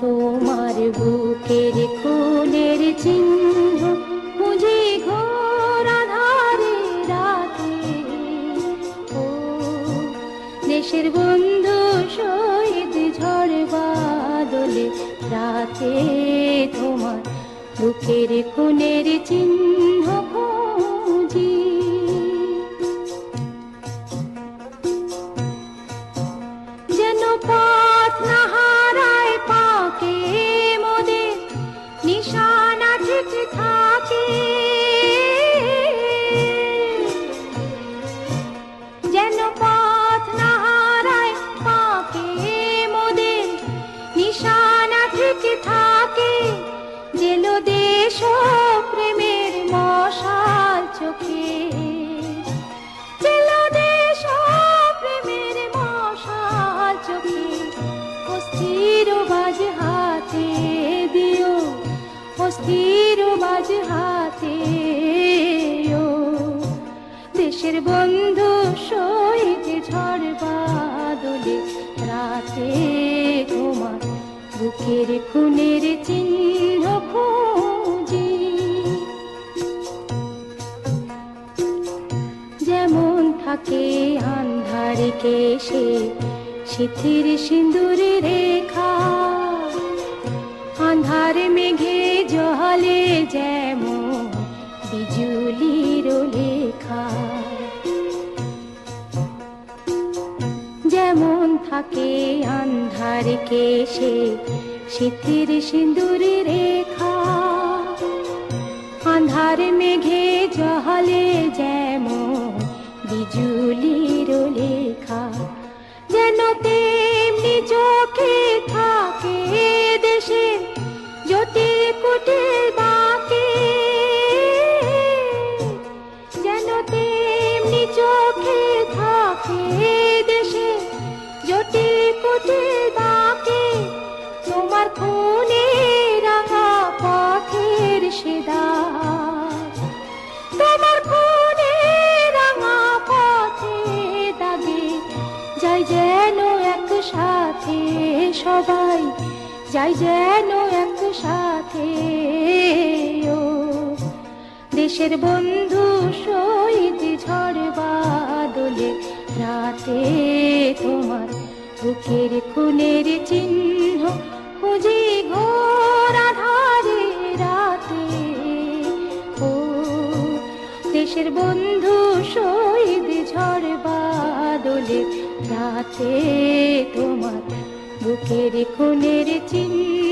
তোমার বুকের খুনের চিহ্ন বুঝি ঘোর আঁধারে রাতে, ও দেশের বন্ধু শহীদ ঝড় বাদলে রাতে, তোমার বুকের খুনের চিহ্ন খুঁজি। যেন পথ না হারায় পাকে মোদের, নিশানা ঠিক থাকে। যেন পথ না হারায় পাকে মোদের, নিশানা ঠিক থাকে। জেল দেশ প্রেমের মশাল চোখে, জেল দেশ প্রেমের মশাল চোখে। অস্থির বাজ হাতে দিও, অস্থির বাজ হাতে ও দেশের বন্ধু শহীদ ঝড় বাদলে রাতে, তোমার বুকের খুনের চিহ্ন খুঁজি। যেমন থাকে আন্ধারে কেশে সিথির সিঁদুর রেখা, আন্ধার মেঘে জলে যেমন বিজুলির লেখা। যেমন থাকে আন্ধার কেশে সিথির সিঁদুর রেখা, আন্ধার মেঘে জলে যেমন বিজুলির লেখা। যেন তেমনি চোখে থাকে দেশের জ্যোতি কুটির বাঁকে, যেন তেমনি চোখে থাকে দেশের জ্যোতি কুটির বাঁকে। তোমার খুনে রাঙা পথের সেদা, তোমার খুনে রাঙা পথে দাগে যাই যেন একসাথে সবাই, যাই যেন একসাথে ও দেশের বন্ধু শহীদ ঝড় বাদলে রাতে, তোমার বুকের খুনের চিহ্ন খুঁজি ঘোর আঁধারে রাতে, ও দেশের বন্ধু শহীদ ঝড় বাদলে রাতে, তোমার বুকের খুনের চিহ্ন